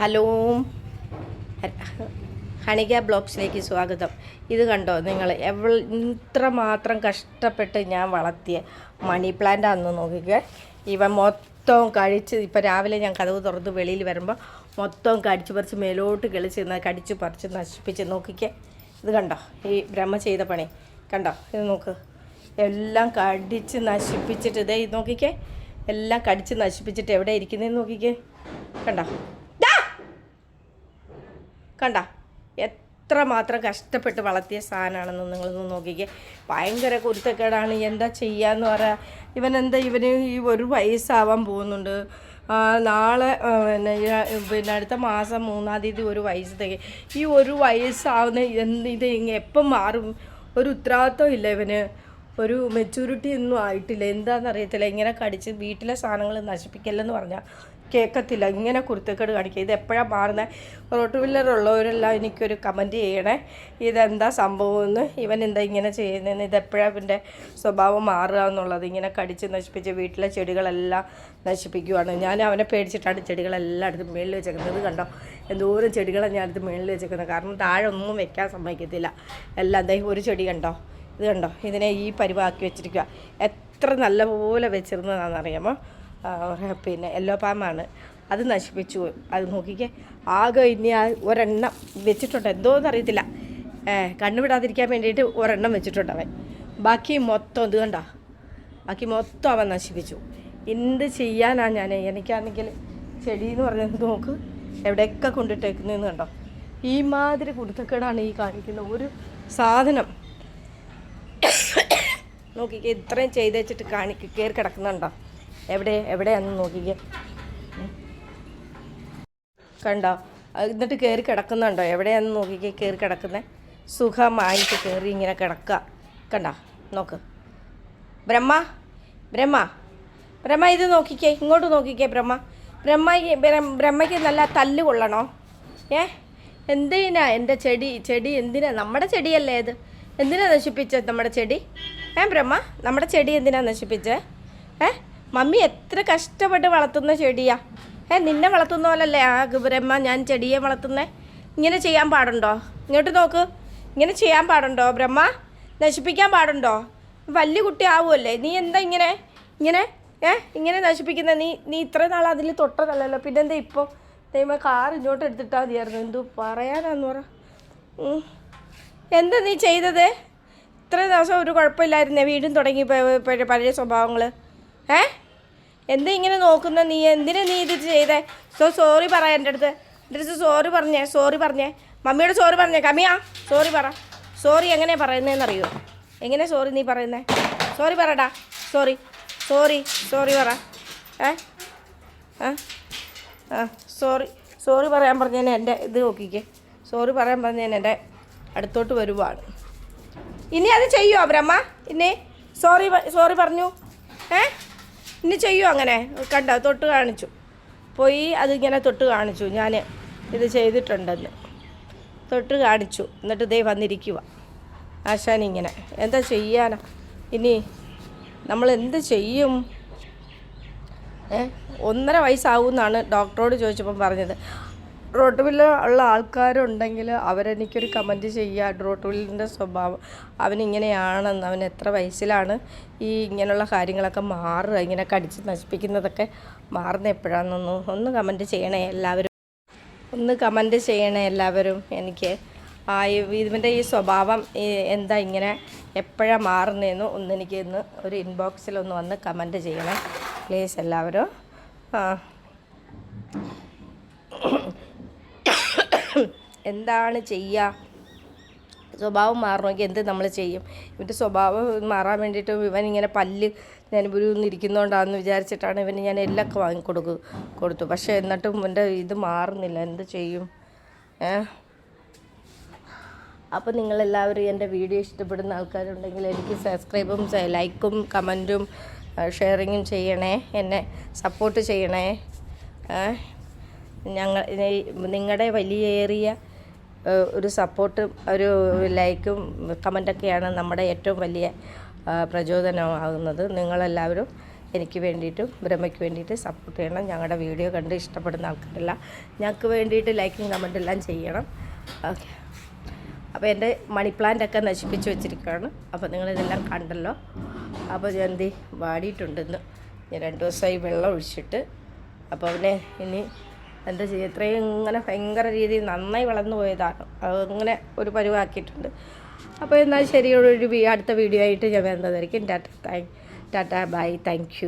Hello, ഹണിക ബ്ലോഗ്സിലേക്ക് സ്വാഗതം. ഇത് കണ്ടോ നിങ്ങൾ, ഇത്രമാത്രം കഷ്ടപ്പെട്ട് ഞാൻ വളർത്തിയ മണി പ്ലാന്റ് ആണെന്ന് നോക്കിക്കേ. ഇവ മൊത്തം കഴിച്ച്, ഇപ്പം രാവിലെ ഞാൻ കതവ് തുറന്ന് വെളിയിൽ വരുമ്പോൾ മൊത്തം കടിച്ച് പറിച്ച് മേലോട്ട് കിളിച്ച് കടിച്ച് പറിച്ച് നശിപ്പിച്ച് നോക്കിക്കേ. ഇത് കണ്ടോ, ഈ ബ്രഹ്മ ചെയ്ത പണി കണ്ടോ? ഇത് നോക്ക്, എല്ലാം കടിച്ച് നശിപ്പിച്ചിട്ട് ഇതേ ഇത് നോക്കിക്കേ, എല്ലാം കടിച്ച് നശിപ്പിച്ചിട്ട് എവിടെ ഇരിക്കുന്നതെന്ന് നോക്കിക്കേ. കണ്ടോ കണ്ട, എത്രമാത്രം കഷ്ടപ്പെട്ട് വളർത്തിയ സാധനമാണെന്ന് നിങ്ങളൊന്ന് നോക്കിക്കേ. ഭയങ്കര കുരുത്തക്കേടാണ്. എന്താ ചെയ്യാന്ന് പറയാ. ഇവന് ഈ ഒരു വയസ്സാവാൻ പോകുന്നുണ്ട്. നാളെ പിന്നെ അടുത്ത മാസം 3-ാം തീയതി ഒരു വയസ്സ് തികയും. ഈ ഒരു വയസ്സാവുന്ന ഇത് എപ്പം മാറും? ഒരു ഉത്തരവാദിത്വം ഇല്ല ഇവന്, ഒരു മെച്യൂരിറ്റി ഒന്നും ആയിട്ടില്ല. എന്താണെന്നറിയത്തില്ല. ഇങ്ങനെ കടിച്ച് വീട്ടിലെ സാധനങ്ങൾ നശിപ്പിക്കല്ലെന്ന് പറഞ്ഞാൽ കേൾക്കത്തില്ല. ഇങ്ങനെ കുരുത്തക്കേട് കാണിക്കുക. ഇത് എപ്പോഴാണ് മാറുന്നത്? റോട്ടുവില്ലറുള്ളവരെല്ലാം എനിക്കൊരു കമൻറ്റ് ചെയ്യണേ, ഇതെന്താ സംഭവമെന്ന്. ഇവൻ എന്താ ഇങ്ങനെ ചെയ്യുന്നതെന്ന്, ഇതെപ്പോഴാണ് ഇവൻ്റെ സ്വഭാവം മാറുക എന്നുള്ളത്. ഇങ്ങനെ കടിച്ച് നശിപ്പിച്ച് വീട്ടിലെ ചെടികളെല്ലാം നശിപ്പിക്കുവാണ്. ഞാൻ അവനെ പേടിച്ചിട്ടാണ് ചെടികളെല്ലാം അടുത്ത് മേളിൽ വെച്ചേക്കുന്നത്. ഇത് കണ്ടോ, എന്തോരം ചെടികളാണ് ഞാൻ അടുത്ത് മേളിൽ വെച്ചേക്കുന്നത്. കാരണം താഴെ ഒന്നും വെക്കാൻ സമ്മതിക്കത്തില്ല. എല്ലാം എന്താ, ഒരു ചെടി കണ്ടോ, ഇത് കണ്ടോ, ഇതിനെ ഈ പരിവാക്കി വെച്ചിരിക്കുക. എത്ര നല്ലപോലെ വെച്ചിരുന്നതാണെന്നറിയാമോ? പിന്നെ യെല്ലോ പാമാണ്, അത് നശിപ്പിച്ചു. അത് നോക്കിക്കേ, ആകെ ഇനി ഒരെണ്ണം വെച്ചിട്ടുണ്ട്, എന്തോന്നറിയത്തില്ല. കണ്ണുവിടാതിരിക്കാൻ വേണ്ടിയിട്ട് ഒരെണ്ണം വെച്ചിട്ടുണ്ട് അവൻ. ബാക്കി മൊത്തം ഇത് കണ്ടോ, ബാക്കി മൊത്തം അവൻ നശിപ്പിച്ചു. എന്ത് ചെയ്യാനാണ് ഞാൻ? എനിക്കാണെങ്കിൽ ചെടിയെന്ന് പറഞ്ഞത് നോക്ക് എവിടെയൊക്കെ കൊണ്ടിട്ടേക്കുന്നതെന്ന് കണ്ടോ. ഈ മാതിരി കുരുത്തക്കേടാണ് ഈ കാണിക്കുന്ന ഒരു സാധനം. നോക്കിക്കേ, ഇത്രയും ചെയ്ത് വെച്ചിട്ട് കയറി കിടക്കുന്നുണ്ടോ? എവിടെയാണെന്ന് നോക്കിക്കേ. കണ്ടോ, എന്നിട്ട് കയറി കിടക്കുന്നുണ്ടോ? എവിടെയാണെന്ന് നോക്കിക്കേ, കയറി കിടക്കുന്നത്. സുഖമായിട്ട് കയറി ഇങ്ങനെ കിടക്കുക. കണ്ടോ, നോക്ക്. ബ്രഹ്മ ഇത് നോക്കിക്കേ, ഇങ്ങോട്ട് നോക്കിക്കേ. ബ്രഹ്മയ്ക്ക് നല്ല തല്ല് കൊള്ളണോ? എന്തിനാ എൻ്റെ ചെടി എന്തിനാ? നമ്മുടെ ചെടിയല്ലേ ഇത്? എന്തിനാ നശിപ്പിച്ചത് നമ്മുടെ ചെടി? ബ്രഹ്മ, നമ്മുടെ ചെടി എന്തിനാ നശിപ്പിച്ചത്? മമ്മി എത്ര കഷ്ടപ്പെട്ട് വളർത്തുന്ന ചെടിയാ. നിന്നെ വളർത്തുന്ന പോലല്ലേ ബ്രഹ്മ ഞാൻ ചെടിയെ വളർത്തുന്നേ. ഇങ്ങനെ ചെയ്യാൻ പാടുണ്ടോ? ഇങ്ങോട്ട് നോക്ക്, ഇങ്ങനെ ചെയ്യാൻ പാടുണ്ടോ? ബ്രഹ്മ, നശിപ്പിക്കാൻ പാടുണ്ടോ? വലിയ കുട്ടി ആവുമല്ലേ നീ? എന്താ ഇങ്ങനെ നശിപ്പിക്കുന്നത്? നീ ഇത്ര നാൾ അതിൽ തൊട്ടതല്ലല്ലോ, പിന്നെന്താ ഇപ്പോൾ? ദൈവം കാർ ഇങ്ങോട്ട് എടുത്തിട്ടാൽ മതിയായിരുന്നു. എന്തു പറയാനാന്ന് പറ. എന്താ നീ ചെയ്തത്? ഇത്ര ദിവസം ഒരു കുഴപ്പമില്ലായിരുന്നേ, വീണ്ടും തുടങ്ങി പഴയ സ്വഭാവങ്ങൾ. എന്താ ഇങ്ങനെ നോക്കുന്ന നീ? എന്തിനാ നീ ഇത് ചെയ്തേ? സോറി പറ എൻ്റെ അടുത്ത് സോറി പറഞ്ഞേ. മമ്മിയോട് സോറി പറഞ്ഞേ. കമ്മിയാ സോറി പറ. സോറി എങ്ങനെയാണ് പറയുന്നതെന്നറിയോ? എങ്ങനെ സോറി നീ പറയുന്നേ? സോറി പറടാ. സോറി പറ. സോറി പറയാൻ പറഞ്ഞേനെ എൻ്റെ ഇത് നോക്കിക്കേ. സോറി പറയാൻ പറഞ്ഞേനെ എൻ്റെ അടുത്തോട്ട് വരുവാണ്. ഇനി അത് ചെയ്യുമോ ബ്രഹ്മ? ഇനി സോറി പറഞ്ഞു. ഇനി ചെയ്യുമോ അങ്ങനെ? കണ്ടോ, തൊട്ട് കാണിച്ചു പോയി. അതിങ്ങനെ തൊട്ട് കാണിച്ചു, ഞാൻ ഇത് ചെയ്തിട്ടുണ്ടെന്ന് തൊട്ട് കാണിച്ചു. എന്നിട്ട് ദേ വന്നിരിക്കുക ആശാനിങ്ങനെ. എന്താ ചെയ്യാനാ ഇനി? നമ്മൾ എന്ത് ചെയ്യും? 1.5 വയസ്സാവുമെന്നാണ് ഡോക്ടറോട് ചോദിച്ചപ്പം പറഞ്ഞത്. റോട്ടുവില്ല ഉള്ള ആൾക്കാരുണ്ടെങ്കിൽ അവരെനിക്കൊരു കമൻറ്റ് ചെയ്യുക. റോട്ടുവില്ലിൻ്റെ സ്വഭാവം അവനിങ്ങനെയാണെന്ന്, അവൻ എത്ര വയസ്സിലാണ് ഈ ഇങ്ങനെയുള്ള കാര്യങ്ങളൊക്കെ മാറുക, ഇങ്ങനെ കടിച്ച് നശിപ്പിക്കുന്നതൊക്കെ മാറുന്ന എപ്പോഴാണെന്നൊന്നും ഒന്ന് കമൻറ്റ് ചെയ്യണേ എല്ലാവരും. എനിക്ക് ഇവൻ്റെ ഈ സ്വഭാവം എന്താ ഇങ്ങനെ എപ്പോഴാണ് മാറുന്നതെന്ന് എനിക്ക് ഇന്ന് ഒരു ഇൻബോക്സിലൊന്ന് വന്ന് കമൻറ്റ് ചെയ്യണേ പ്ലീസ് എല്ലാവരും. എന്താണ് ചെയ്യുക? സ്വഭാവം മാറണമെങ്കിൽ എന്ത് നമ്മൾ ചെയ്യും? ഇവൻ്റെ സ്വഭാവം മാറാൻ വേണ്ടിയിട്ട് ഇവനിങ്ങനെ പല്ല് ഞാൻ ഇരിക്കുന്നതുകൊണ്ടാണെന്ന് വിചാരിച്ചിട്ടാണ് ഇവന് ഞാൻ എല്ലൊക്കെ കൊടുത്തു. പക്ഷേ എന്നിട്ടും ഇവൻ്റെ ഇത് മാറുന്നില്ല. എന്ത് ചെയ്യും? അപ്പോൾ നിങ്ങളെല്ലാവരും എൻ്റെ വീഡിയോ ഇഷ്ടപ്പെടുന്ന ആൾക്കാരുണ്ടെങ്കിൽ എനിക്ക് സബ്സ്ക്രൈബും ലൈക്കും കമൻറ്റും ഷെയറിങ്ങും ചെയ്യണേ. എന്നെ സപ്പോർട്ട് ചെയ്യണേ. നിങ്ങളുടെ വലിയേറിയ ഒരു സപ്പോർട്ടും ഒരു ലൈക്കും കമൻറ്റൊക്കെയാണ് നമ്മുടെ ഏറ്റവും വലിയ പ്രചോദനമാകുന്നത്. നിങ്ങളെല്ലാവരും എനിക്ക് വേണ്ടിയിട്ടും ബ്രഹ്മയ്ക്ക് വേണ്ടിയിട്ട് സപ്പോർട്ട് ചെയ്യണം. ഞങ്ങളുടെ വീഡിയോ കണ്ട് ഇഷ്ടപ്പെടുന്ന ആൾക്കാരെല്ലാം ഞങ്ങൾക്ക് വേണ്ടിയിട്ട് ലൈക്കും കമൻറ്റ് എല്ലാം ചെയ്യണം. ഓക്കെ, അപ്പോൾ എൻ്റെ മണി പ്ലാന്റൊക്കെ നശിപ്പിച്ച് വെച്ചിരിക്കുകയാണ്. അപ്പോൾ നിങ്ങളിതെല്ലാം കണ്ടല്ലോ. അപ്പോൾ ഞാൻ എന്ത് വാടിയിട്ടുണ്ടെന്ന് ഞാൻ 2 ദിവസമായി വെള്ളം ഒഴിച്ചിട്ട്. അപ്പോൾ അവനെ ഇനി എന്താ ചെയ്യുക, ഇത്രയും ഇങ്ങനെ ഭയങ്കര രീതിയിൽ നന്നായി വളർന്നു പോയതാണ്. അങ്ങനെ ഒരു പരുവാക്കിയിട്ടുണ്ട്. അപ്പോൾ എന്നാൽ ശരി, അടുത്ത വീഡിയോ ആയിട്ട് ഞാൻ വരുന്നതായിരിക്കും. Tata by, thank you.